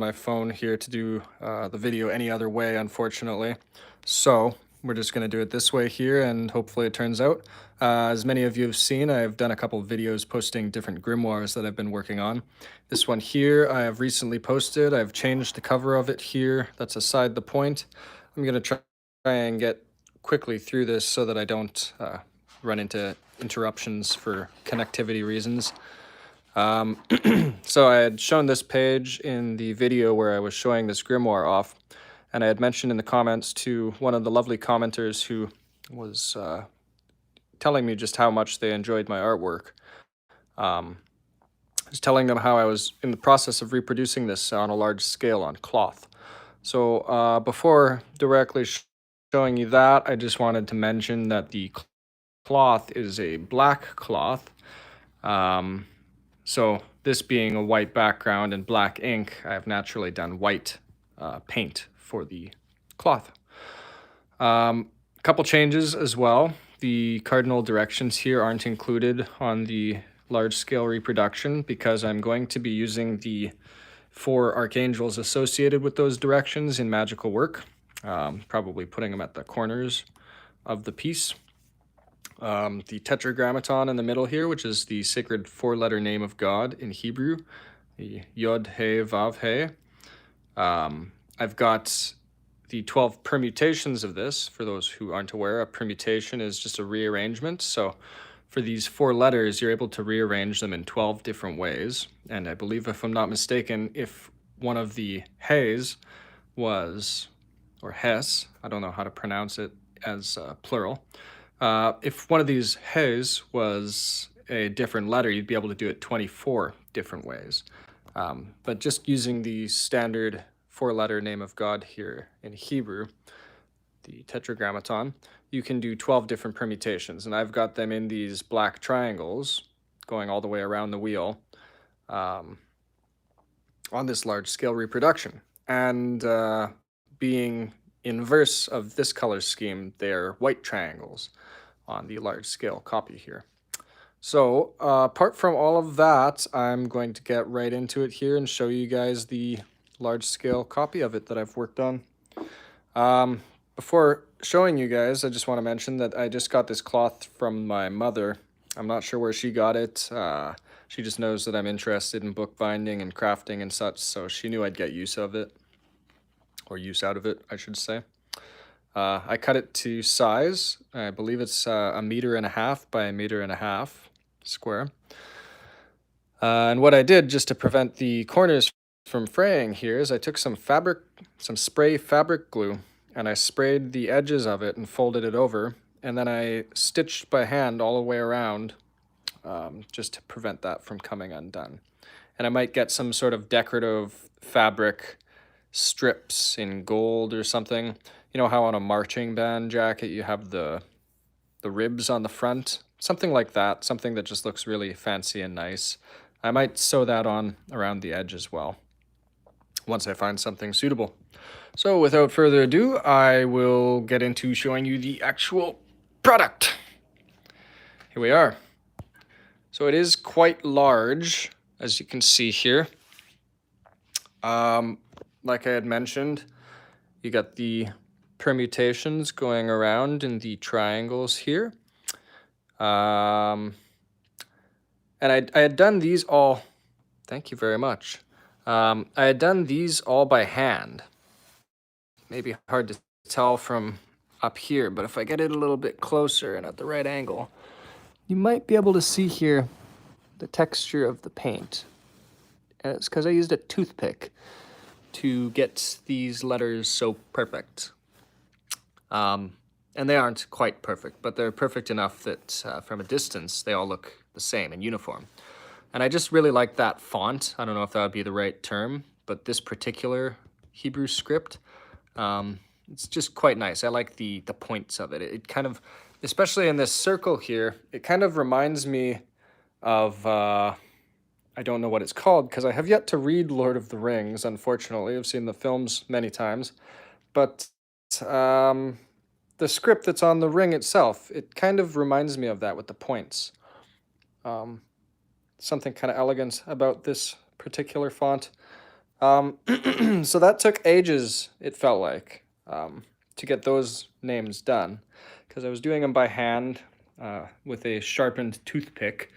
my phone here to do the video any other way, unfortunately. So we're just going to do it this way here, and hopefully it turns out. As many of you have seen, I've done a couple of videos posting different grimoires that I've been working on. This one here I have recently posted. I've changed the cover of it here. That's aside the point. I'm going to try and get quickly through this so that I don't run into interruptions for connectivity reasons. So I had shown this page in the video where I was showing this grimoire off, and I had mentioned in the comments to one of the lovely commenters who was telling me just how much they enjoyed my artwork. I was telling them how I was in the process of reproducing this on a large scale on cloth. So before directly showing you that, I just wanted to mention that the cloth is a black cloth. So this being a white background and black ink, I've naturally done white paint for the cloth. Couple changes as well. The cardinal directions here aren't included on the large scale reproduction because I'm going to be using the 4 archangels associated with those directions in magical work, probably putting them at the corners of the piece. The tetragrammaton in the middle here, which is the sacred 4-letter name of God in Hebrew, the Yod He Vav He. I've got the 12 permutations of this. For those who aren't aware, a permutation is just a rearrangement. So for these 4 letters, you're able to rearrange them in 12 different ways. And I believe, if I'm not mistaken, if one of the He's was, or Hes, I don't know how to pronounce it as plural, if one of these He's was a different letter, you'd be able to do it 24 different ways. But just using the standard 4-letter name of God here in Hebrew, the tetragrammaton, you can do 12 different permutations. And I've got them in these black triangles going all the way around the wheel on this large scale reproduction. And being inverse of this color scheme, they're white triangles on the large scale copy here. So apart from all of that, I'm going to get right into it here and show you guys the large scale copy of it that I've worked on. Before showing you guys, I just want to mention that I just got this cloth from my mother. I'm not sure where she got it. She just knows that I'm interested in bookbinding and crafting and such, so she knew I'd get use of it, or use out of it, I should say. I cut it to size. I believe it's 1.5 meters by 1.5 meters square. And what I did just to prevent the corners from fraying here is I took some spray fabric glue, and I sprayed the edges of it and folded it over, and then I stitched by hand all the way around just to prevent that from coming undone. And I might get some sort of decorative fabric strips in gold or something. You know how on a marching band jacket you have the ribs on the front? Something like that, something that just looks really fancy and nice. I might sew that on around the edge as well, once I find something suitable. So without further ado, I will get into showing you the actual product. Here we are. So it is quite large, as you can see here. Like I had mentioned, you got the permutations going around in the triangles here. And I had done these all, thank you very much. I had done these all by hand. Maybe hard to tell from up here, but if I get it a little bit closer and at the right angle, you might be able to see here the texture of the paint. And it's because I used a toothpick to get these letters so perfect. And they aren't quite perfect, but they're perfect enough that from a distance, they all look the same and uniform. And I just really like that font. I don't know if that would be the right term, but this particular Hebrew script, it's just quite nice. I like the points of it. It kind of, especially in this circle here, it kind of reminds me of, I don't know what it's called because I have yet to read Lord of the Rings, unfortunately. I've seen the films many times, but the script that's on the ring itself, it kind of reminds me of that with the points. Something kind of elegant about this particular font. So that took ages, it felt like, to get those names done, because I was doing them by hand with a sharpened toothpick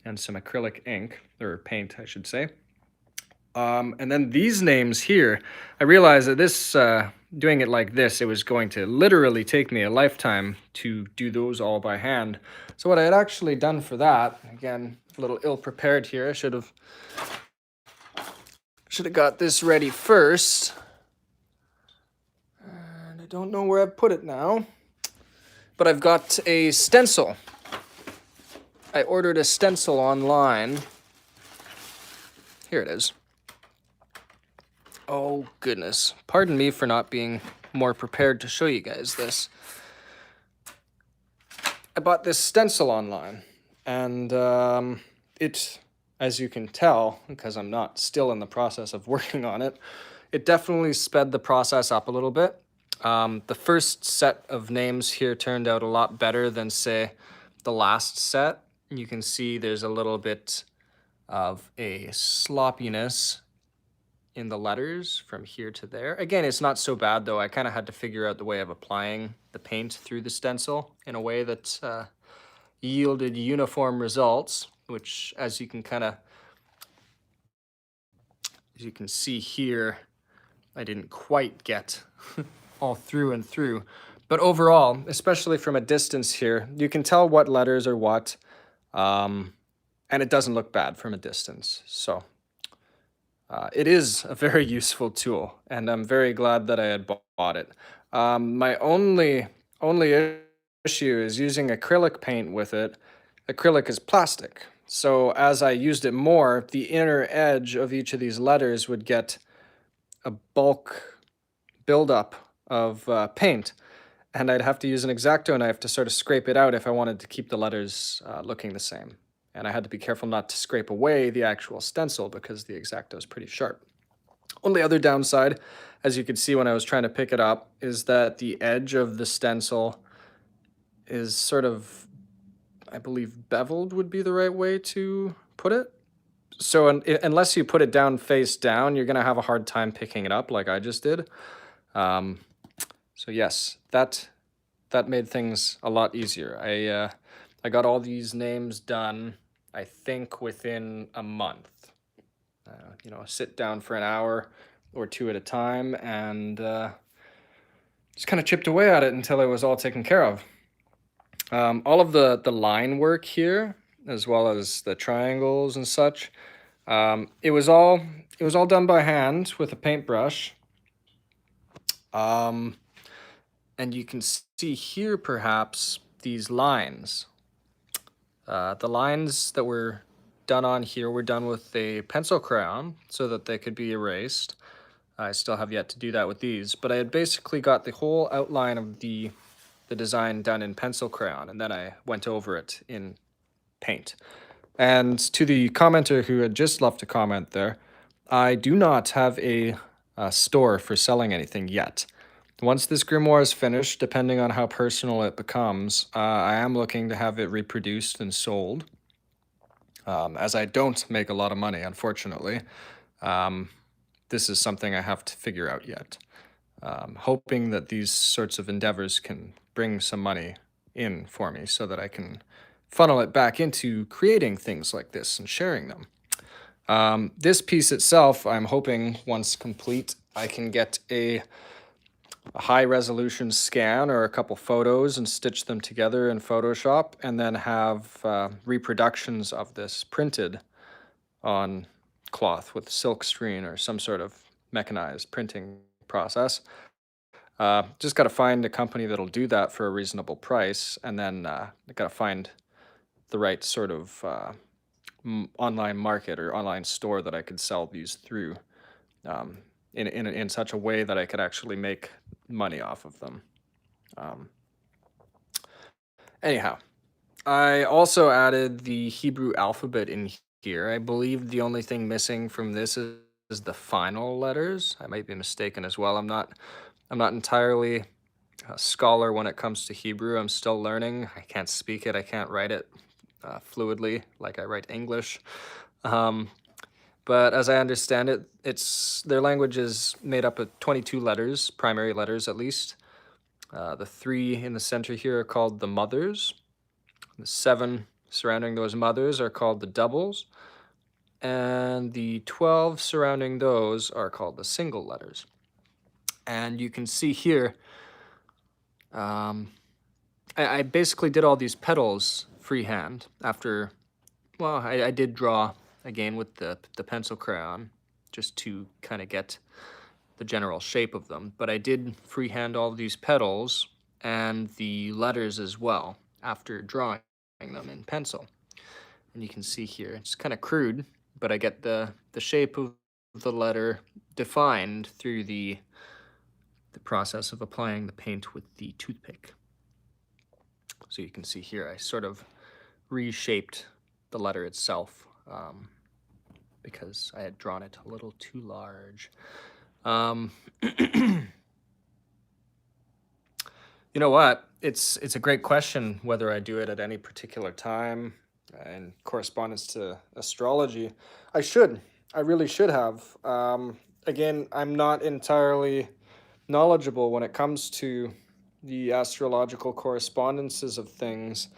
and some acrylic ink, or paint, I should say. And then these names here, I realized that doing it like this, it was going to literally take me a lifetime to do those all by hand. So what I had actually done for that, again, a little ill-prepared here, I should have got this ready first. And I don't know where I've put it now, but I've got a stencil. I ordered a stencil online. Here it is. Oh, goodness. Pardon me for not being more prepared to show you guys this. I bought this stencil online, and it, as you can tell, because I'm not still in the process of working on it, it definitely sped the process up a little bit. The first set of names here turned out a lot better than, say, the last set. You can see there's a little bit of a sloppiness in the letters from here to there. Again, it's not so bad, though. I kind of had to figure out the way of applying the paint through the stencil in a way that yielded uniform results, which, as you can see here, I didn't quite get all through and through. But overall, especially from a distance here, you can tell what letters are what, and it doesn't look bad from a distance. So it is a very useful tool, and I'm very glad that I had bought it. My only issue is using acrylic paint with it. Acrylic is plastic, so as I used it more, the inner edge of each of these letters would get a bulk buildup of paint, and I'd have to use an X-Acto knife to sort of scrape it out if I wanted to keep the letters looking the same. And I had to be careful not to scrape away the actual stencil because the X-Acto is pretty sharp. Only other downside, as you could see when I was trying to pick it up, is that the edge of the stencil is sort of, I believe, beveled would be the right way to put it. So unless you put it down face down, you're going to have a hard time picking it up like I just did. So yes, that made things a lot easier. I got all these names done, I think, within a month. Sit down for an hour or two at a time, and just kind of chipped away at it until it was all taken care of. All of the line work here, as well as the triangles and such, it was all done by hand with a paintbrush. And you can see here, perhaps, these lines. The lines that were done on here were done with a pencil crayon so that they could be erased. I still have yet to do that with these, but I had basically got the whole outline of the design done in pencil crayon, and then I went over it in paint. And to the commenter who had just left a comment there, I do not have a store for selling anything yet. Once this grimoire is finished, depending on how personal it becomes, I am looking to have it reproduced and sold. As I don't make a lot of money, unfortunately, this is something I have to figure out yet. Hoping that these sorts of endeavors can bring some money in for me so that I can funnel it back into creating things like this and sharing them. This piece itself, I'm hoping, once complete, I can get a high-resolution scan or a couple photos and stitch them together in Photoshop, and then have reproductions of this printed on cloth with silk screen or some sort of mechanized printing process. Just got to find a company that'll do that for a reasonable price, and then I got to find the right sort of online market or online store that I could sell these through in such a way that I could actually make money off of them. Anyhow, I also added the Hebrew alphabet in here. I believe the only thing missing from this is the final letters. I might be mistaken as well. I'm not entirely a scholar when it comes to Hebrew. I'm still learning. I can't speak it. I can't write it fluidly like I write English. But as I understand it, their language is made up of 22 letters, primary letters at least. The 3 in the center here are called the mothers. The 7 surrounding those mothers are called the doubles. And the 12 surrounding those are called the single letters. And you can see here, I basically did all these petals freehand after, well, I did draw again with the pencil crayon just to kind of get the general shape of them. But I did freehand all of these petals and the letters as well after drawing them in pencil. And you can see here, it's kind of crude, but I get the shape of the letter defined through the process of applying the paint with the toothpick. So you can see here, I sort of reshaped the letter itself because I had drawn it a little too large. You know what? It's a great question whether I do it at any particular time in correspondence to astrology. I really should have. Again, I'm not entirely knowledgeable when it comes to the astrological correspondences of things.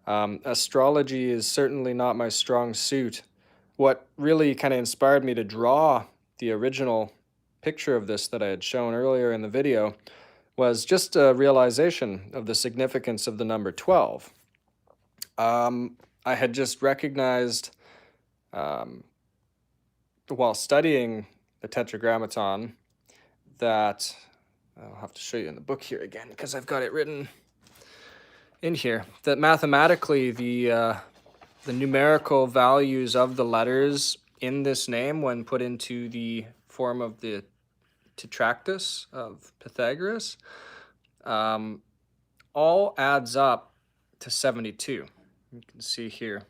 Astrology is certainly not my strong suit. What really kind of inspired me to draw the original picture of this that I had shown earlier in the video was just a realization of the significance of the number 12. I had just recognized while studying the Tetragrammaton that, I'll have to show you in the book here again because I've got it written in here, that mathematically the numerical values of the letters in this name, when put into the form of the Tetractys of Pythagoras, all adds up to 72. You can see here.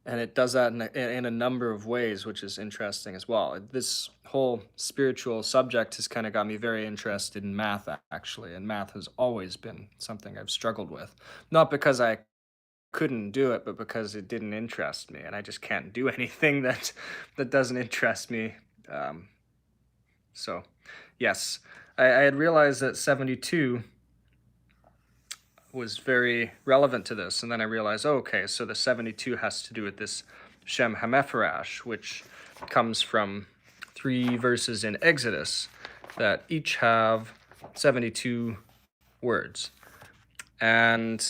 And it does that in a number of ways, which is interesting as well. This whole spiritual subject has kind of got me very interested in math, actually. And math has always been something I've struggled with. Not because I couldn't do it, but because it didn't interest me. And I just can't do anything that doesn't interest me. So, yes, I had realized that 72 was very relevant to this, and then I realized, oh, okay, so the 72 has to do with this Shemhamephorash, which comes from 3 verses in Exodus that each have 72 words. And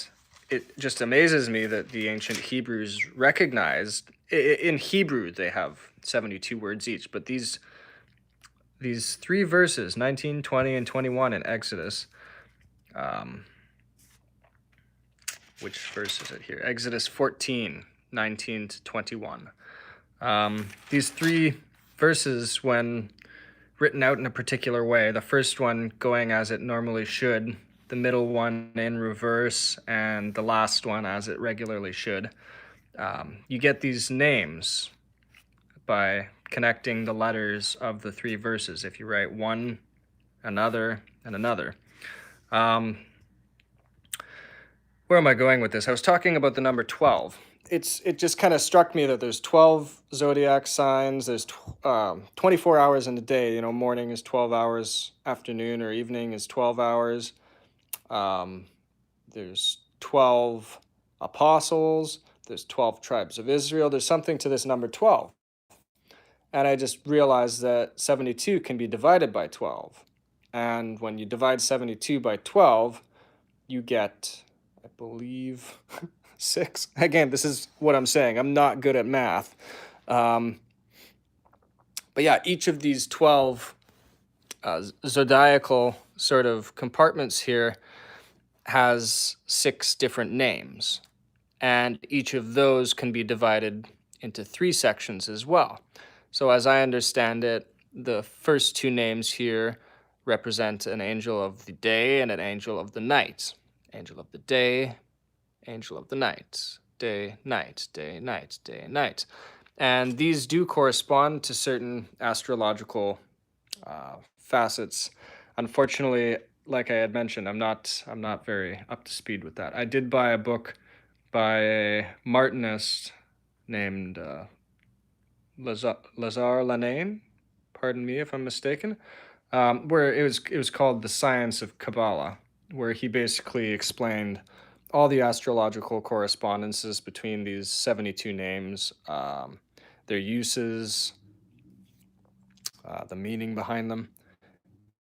it just amazes me that the ancient Hebrews recognized, in Hebrew they have 72 words each, but these 3 verses, 19, 20, and 21 in Exodus, which verse is it here? Exodus 14, 19 to 21. These 3 verses, when written out in a particular way, the first one going as it normally should, the middle one in reverse, and the last one as it regularly should, you get these names by connecting the letters of the 3 verses. If you write one, another, and another. Where am I going with this? I was talking about the number 12. It just kind of struck me that there's 12 zodiac signs. There's 24 hours in a day. You know, morning is 12 hours, afternoon or evening is 12 hours. There's 12 apostles. There's 12 tribes of Israel. There's something to this number 12. And I just realized that 72 can be divided by 12. And when you divide 72 by 12, you get, I believe, 6. Again, this is what I'm saying. I'm not good at math. But yeah, each of these 12 zodiacal sort of compartments here has 6 different names. And each of those can be divided into 3 sections as well. So as I understand it, the first 2 names here represent an angel of the day and an angel of the night. Angel of the day, angel of the night, day, night, day, night, day, night. And these do correspond to certain astrological facets. Unfortunately, like I had mentioned, I'm not very up to speed with that. I did buy a book by a Martinist named Lazar Lanain, pardon me if I'm mistaken, where it was called The Science of Kabbalah, where he basically explained all the astrological correspondences between these 72 names, their uses, the meaning behind them.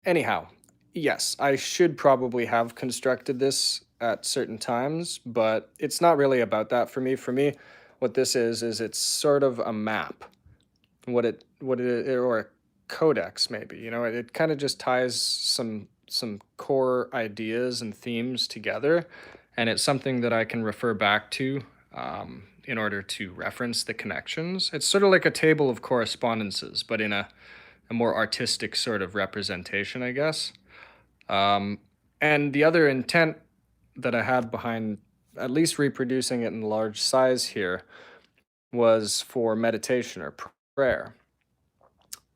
Anyhow, yes, I should probably have constructed this at certain times, but it's not really about that for me. For me, what this is it's sort of a map. What it or a codex maybe. It kind of just ties some core ideas and themes together, and it's something that I can refer back to in order to reference the connections. It's sort of like a table of correspondences, but in a more artistic sort of representation, I guess. Um, and the other intent that I had behind at least reproducing it in large size here was for meditation or prayer.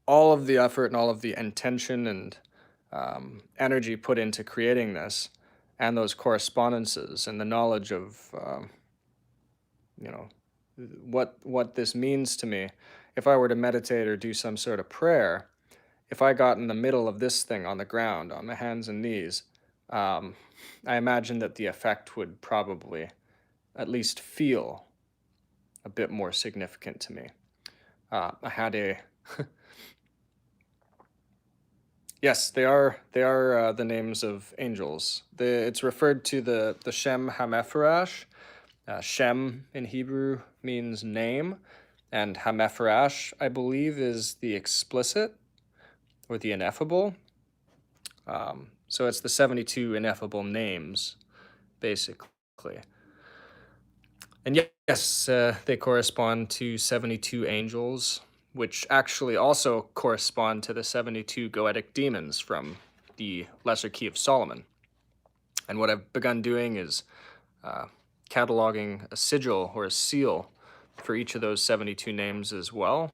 All of the effort and all of the intention and energy put into creating this, and those correspondences and the knowledge of you know what this means to me. If I were to meditate or do some sort of prayer, if I got in the middle of this thing on the ground on my hands and knees, um, I imagine that the effect would probably at least feel a bit more significant to me. I had a Yes, they are the names of angels. It's referred to the Shemhamephorash. Shem in Hebrew means name, and Hamephorash, I believe, is the explicit or the ineffable. So it's the 72 ineffable names, basically. And yes, they correspond to 72 angels, which actually also correspond to the 72 goetic demons from the Lesser Key of Solomon. And what I've begun doing is cataloging a sigil or a seal for each of those 72 names as well.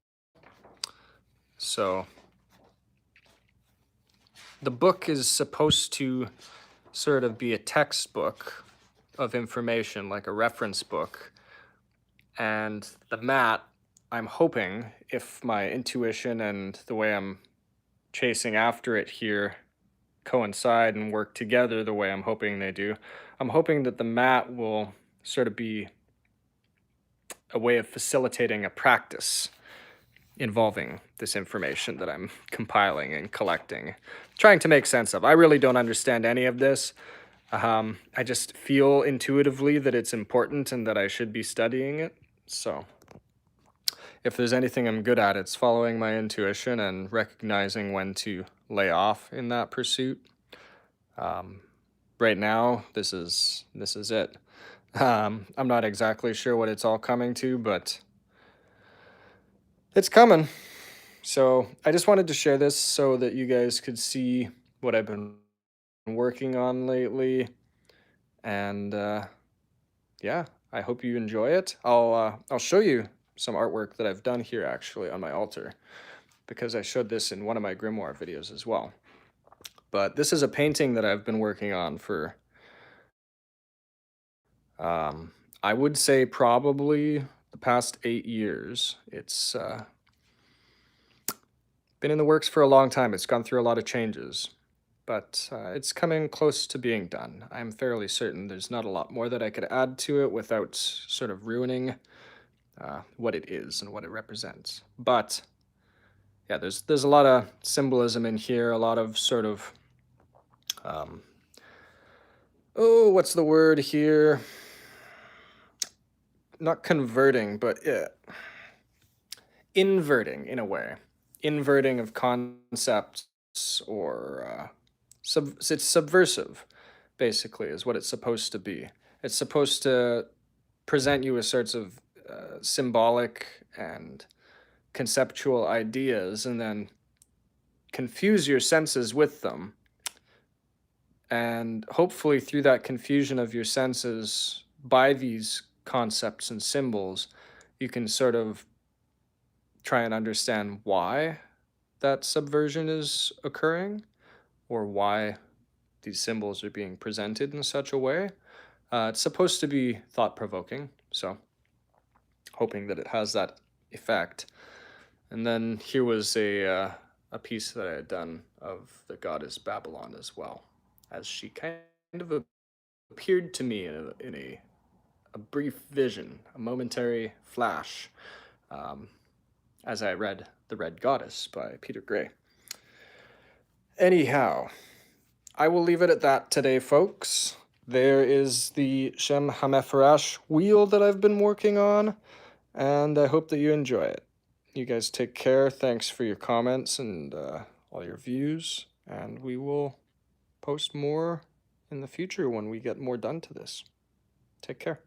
So the book is supposed to sort of be a textbook of information, like a reference book. And the mat, I'm hoping, if my intuition and the way I'm chasing after it here coincide and work together the way I'm hoping they do, I'm hoping that the mat will sort of be a way of facilitating a practice involving this information that I'm compiling and collecting, trying to make sense of. I really don't understand any of this. I just feel intuitively that it's important and that I should be studying it. So if there's anything I'm good at, it's following my intuition and recognizing when to lay off in that pursuit. Right now, this is it. I'm not exactly sure what it's all coming to, but it's coming. So I just wanted to share this so that you guys could see what I've been working on lately. And yeah, I hope you enjoy it. I'll show you some artwork that I've done here actually on my altar, because I showed this in one of my grimoire videos as well. But this is a painting that I've been working on for I would say probably the past 8 years. It's been in the works for a long time. It's gone through a lot of changes, but it's coming close to being done. I'm fairly certain there's not a lot more that I could add to it without sort of ruining what it is and what it represents. But yeah, there's a lot of symbolism in here, a lot of sort of what's the word here? Not converting, but inverting in a way. Inverting of concepts, or it's subversive, basically, is what it's supposed to be. It's supposed to present you with sorts of symbolic and conceptual ideas and then confuse your senses with them. And hopefully, through that confusion of your senses by these concepts and symbols, you can sort of try and understand why that subversion is occurring, or why these symbols are being presented in such a way. It's supposed to be thought provoking, so hoping that it has that effect. And then here was a piece that I had done of the goddess Babylon as well, as she kind of appeared to me in a brief vision, a momentary flash, as I read The Red Goddess by Peter Gray. Anyhow, I will leave it at that today, folks. There is the Shemhamephorash wheel that I've been working on, and I hope that you enjoy it. You guys take care. Thanks for your comments and all your views, and we will post more in the future when we get more done to this. Take care.